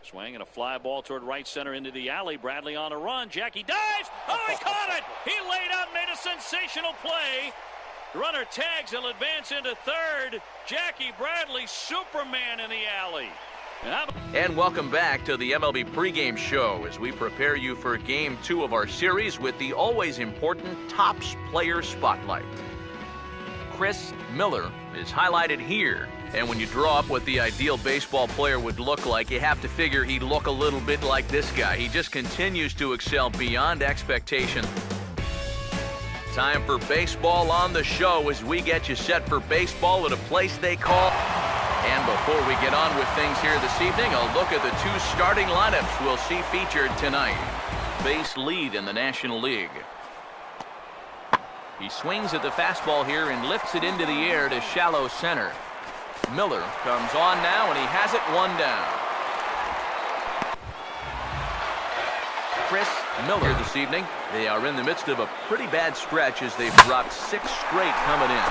Swing and a fly ball toward right center into the alley. Bradley on a run. Jackie dives. Oh, he caught it. He laid out, made a sensational play. Runner tags. He'll advance into third. Jackie Bradley, Superman in the alley. And welcome back to the MLB pregame show as we prepare you for Game 2 of our series with the always important Topps Player Spotlight. Chris Miller is highlighted here. And when you draw up what the ideal baseball player would look like, you have to figure he'd look a little bit like this guy. He just continues to excel beyond expectation. Time for baseball on the show as we get you set for baseball at a place they call. And before we get on with things here this evening, a look at the two starting lineups we'll see featured tonight. Base lead in the National League. He swings at the fastball here and lifts it into the air to shallow center. Miller comes on now, and he has it one down. Chris Miller this evening. They are in the midst of a pretty bad stretch as they've dropped 6 straight coming in.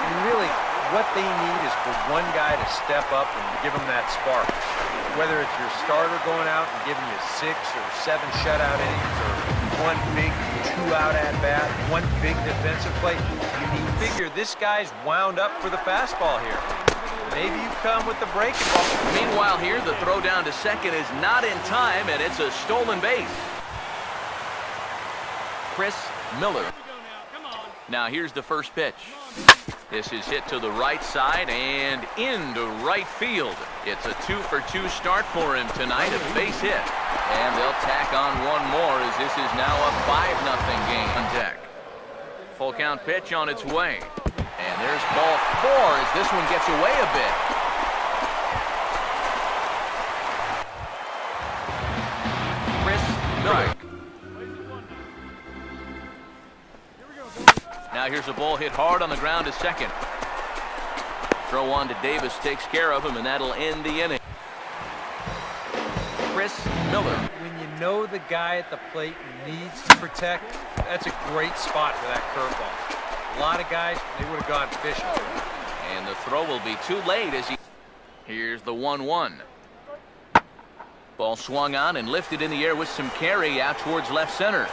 And really, what they need is for one guy to step up and give them that spark. Whether it's your starter going out and giving you 6 or 7 shutout innings, or one big 2-out at-bat, one big defensive play, you figure this guy's wound up for the fastball here. Maybe you come with the breaking ball. Meanwhile here, the throw down to second is not in time, and it's a stolen base. Chris Miller. Now here's the first pitch. This is hit to the right side and into right field. It's a 2-for-2 start for him tonight, a base hit. And they'll tack on one more as this is now a 5-0 game on deck. Full count pitch on its way. And there's ball 4 as this one gets away a bit. Chris Miller. Now here's a ball hit hard on the ground to second. Throw on to Davis takes care of him, and that'll end the inning. Chris Miller. When you know the guy at the plate needs to protect, that's a great spot for that curveball. A lot of guys, they would have gone fishing. And the throw will be too late as he... Here's the 1-1. Ball swung on and lifted in the air with some carry out towards left center.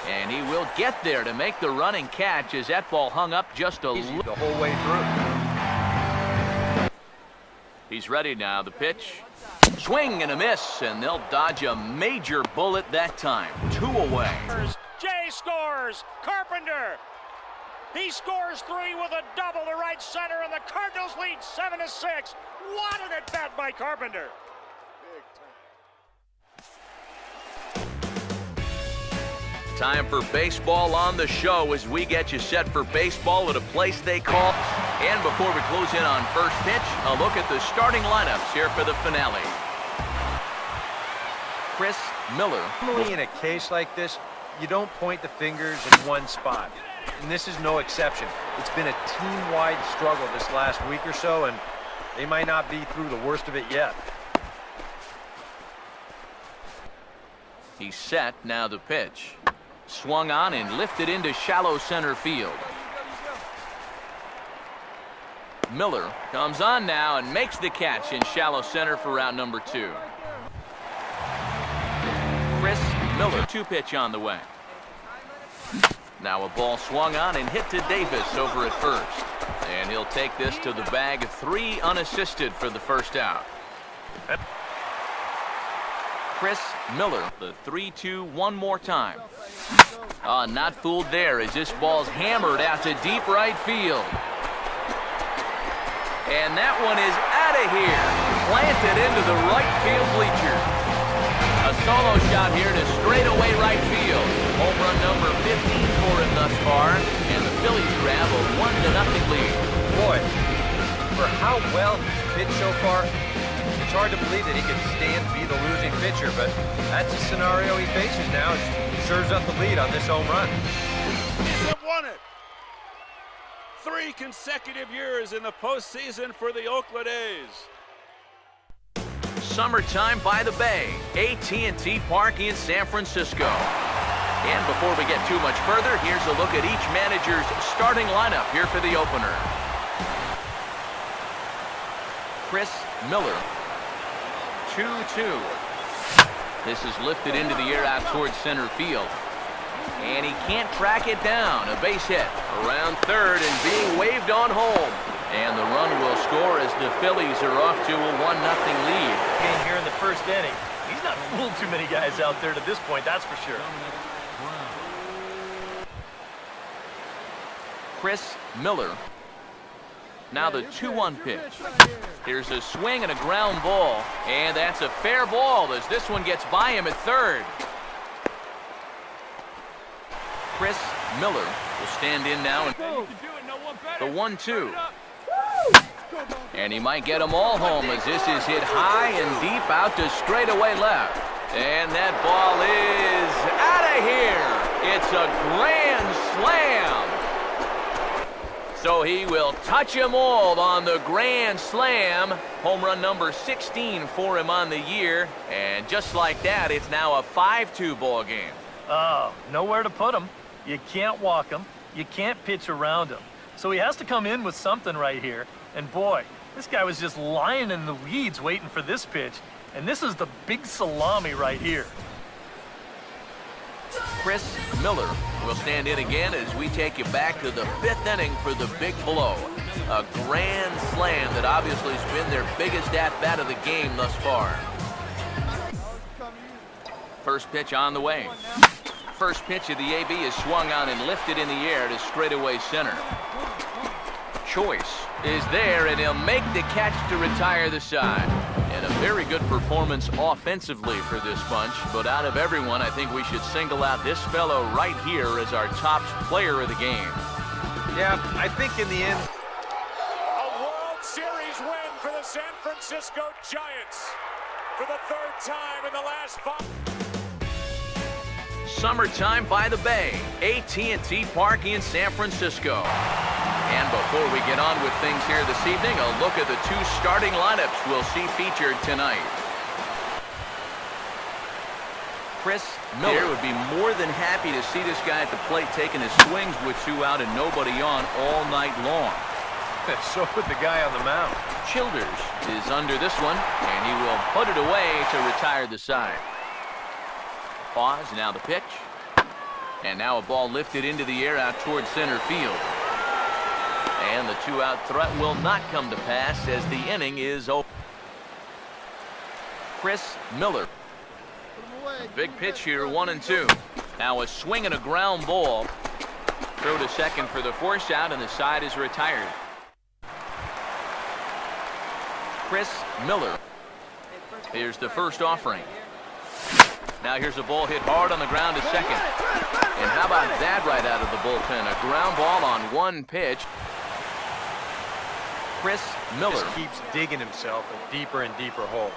And he will get there to make the running catch as that ball hung up just a little. The whole way through. He's ready now. The pitch. Swing and a miss, and they'll dodge a major bullet that time. 2 away. Jay scores. Carpenter. He scores 3 with a double to right center, and the Cardinals lead 7-6. What an at-bat by Carpenter. Time for baseball on the show as we get you set for baseball at a place they call. And before we close in on first pitch, a look at the starting lineups here for the finale. Chris Miller. Normally in a case like this, you don't point the fingers in one spot. And this is no exception. It's been a team-wide struggle this last week or so, and they might not be through the worst of it yet. He's set, now the pitch. Swung on and lifted into shallow center field. Miller comes on now and makes the catch in shallow center for round number 2. Chris Miller, 2-pitch on the way. Now a ball swung on and hit to Davis over at first. And he'll take this to the bag, 3 unassisted for the first out. Chris Miller, the 3-2 one more time. Not fooled there as this ball's hammered out to deep right field. And that one is out of here, planted into the right field bleachers. A solo shot here to straightaway right field. Home run number 15 for him thus far, and the Phillies grab a 1-0 lead. Boy, for how well he's pitched so far, it's hard to believe that he could stand to be the losing pitcher, but that's the scenario he faces now. He serves up the lead on this home run. He's won it. 3 consecutive years in the postseason for the Oakland A's. Summertime by the Bay, AT&T Park in San Francisco. And before we get too much further, here's a look at each manager's starting lineup here for the opener. Chris Miller, 2-2. This is lifted into the air out towards center field. And he can't track it down. A base hit around third and being waved on home. And the run will score as the Phillies are off to a 1-0 lead. Game here in the first inning. He's not fooled too many guys out there to this point, that's for sure. Chris Miller. Now the 2-1 pitch. Here's a swing and a ground ball. And that's a fair ball as this one gets by him at third. Chris Miller will stand in now. The 1-2. And he might get them all home as this is hit high and deep out to straightaway left. And that ball is out of here. It's a grand slam. So he will touch them all on the grand slam. Home run number 16 for him on the year. And just like that, it's now a 5-2 ball game. Oh, nowhere to put him. You can't walk him. You can't pitch around him. So he has to come in with something right here. And boy, this guy was just lying in the weeds waiting for this pitch. And this is the big salami right here. Chris Miller will stand in again as we take you back to the 5th inning for the big blow. A grand slam that obviously has been their biggest at-bat of the game thus far. First pitch on the way. First pitch of the AB is swung on and lifted in the air to straightaway center. Choice is there, and he'll make the catch to retire the side. And a very good performance offensively for this bunch, but out of everyone, I think we should single out this fellow right here as our top player of the game. Yeah, I think in the end... A World Series win for the San Francisco Giants for the 3rd time in the last 5... Summertime by the Bay, AT&T Park in San Francisco. And before we get on with things here this evening, a look at the 2 starting lineups we'll see featured tonight. Chris Miller would be more than happy to see this guy at the plate taking his swings with 2 out and nobody on all night long. So would the guy on the mound. Childers is under this one, and he will put it away to retire the side. Pause, now the pitch. And now a ball lifted into the air out towards center field. And the 2-out threat will not come to pass as the inning is over. Chris Miller. A big pitch here, 1-2. Now a swing and a ground ball. Throw to second for the force out, and the side is retired. Chris Miller. Here's the first offering. Now here's a ball hit hard on the ground to second. And how about that right out of the bullpen? A ground ball on 1 pitch. Chris Miller just keeps digging himself a deeper and deeper hole.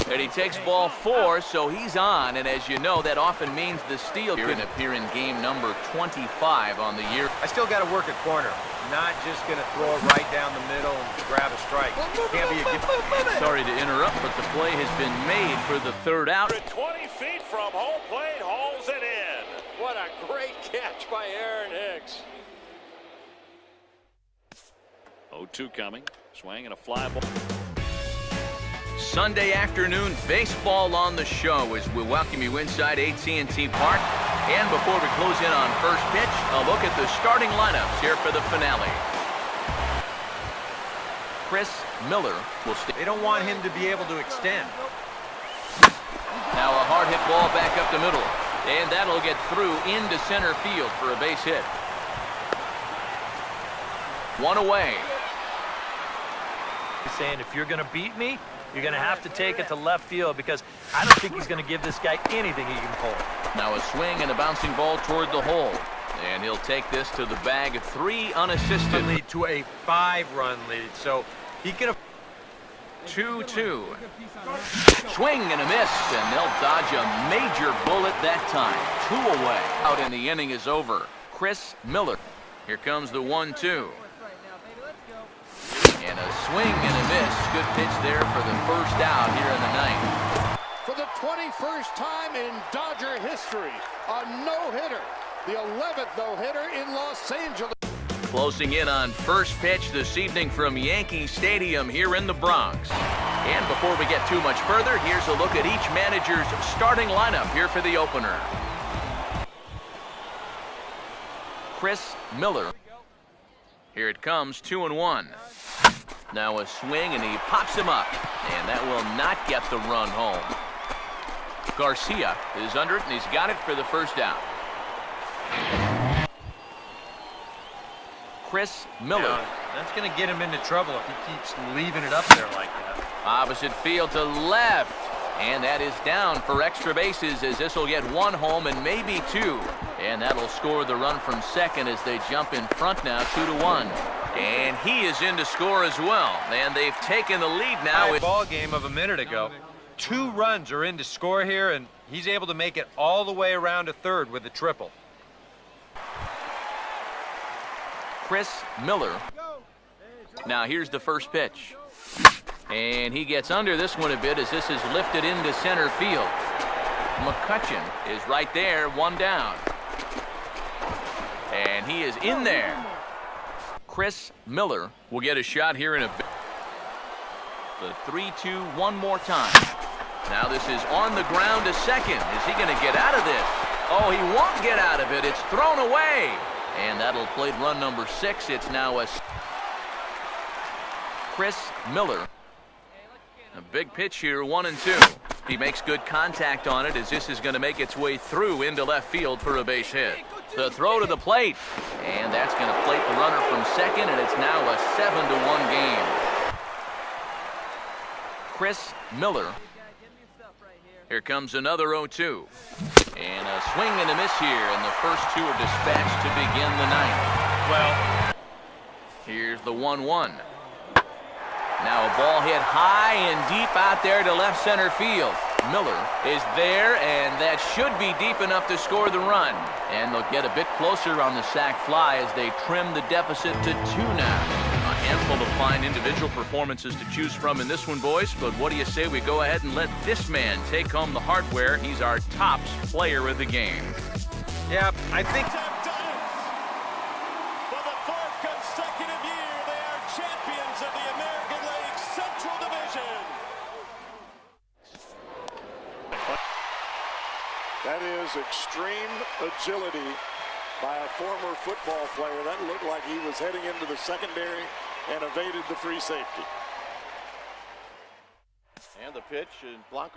And he takes ball 4, so he's on. And as you know, that often means the steal can appear in game number 25 on the year. I still got to work at corner. Not just going to throw it right down the middle and grab a strike. Can't be a gift. Sorry to interrupt, but the play has been made for the 3rd out. 20 feet from home plate, hauls it in. What a great catch by Aaron Hicks. 0-2 coming. Swing and a fly ball. Sunday afternoon baseball on the show as we welcome you inside AT&T Park. And before we close in on first pitch, a look at the starting lineups here for the finale. Chris Miller will stay. They don't want him to be able to extend. Now a hard hit ball back up the middle. And that'll get through into center field for a base hit. 1 away. He's saying, if you're going to beat me, you're going to have to take it to left field because I don't think he's going to give this guy anything he can pull. Now a swing and a bouncing ball toward the hole. And he'll take this to the bag of 3 unassisted. Lead to a 5-run lead, so he can... 2-2. Swing and a miss, and they'll dodge a major bullet that time. 2 away. Out and the inning is over. Chris Miller. Here comes the 1-2. And a swing and a miss. Good pitch there for the first out here in the 9th. For the 21st time in Dodger history, a no-hitter. The 11th no-hitter in Los Angeles. Closing in on first pitch this evening from Yankee Stadium here in the Bronx. And before we get too much further, here's a look at each manager's starting lineup here for the opener. Chris Miller. Here it comes, 2-1. Now a swing, and he pops him up. And that will not get the run home. Garcia is under it, and he's got it for the first down. Chris Miller. Yeah, that's going to get him into trouble if he keeps leaving it up there like that. Opposite field to left. And that is down for extra bases, as this will get one home and maybe two. And that'll score the run from second as they jump in front now, 2-1. And he is in to score as well. And they've taken the lead now. Ball game of a minute ago. 2 runs are in to score here, and he's able to make it all the way around to third with a triple. Chris Miller. Now here's the first pitch. And he gets under this one a bit as this is lifted into center field. McCutcheon is right there, 1 down. And he is in there. Chris Miller will get a shot here in a bit. The 3-2 one more time. Now this is on the ground to second. Is he going to get out of this? Oh, he won't get out of it. It's thrown away. And that'll play run number 6. It's now a Chris Miller. A big pitch here, 1-2. He makes good contact on it as this is going to make its way through into left field for a base hit. The throw to the plate. And that's going to plate the runner from second, and it's now a 7-1 game. Chris Miller. Here comes another 0-2. And a swing and a miss here, and the first 2 are dispatched to begin the 9th. Well, here's the 1-1. Now a ball hit high and deep out there to left center field. Miller is there, and that should be deep enough to score the run. And they'll get a bit closer on the sac fly as they trim the deficit to 2 now. A handful of fine individual performances to choose from in this one, boys, but what do you say we go ahead and let this man take home the hardware? He's our tops player of the game. Yeah, I think... For the 4th consecutive year, they are champions of the American League Central Division. That is extreme agility by a former football player. That looked like he was heading into the secondary and evaded the free safety. And the pitch, and Blanco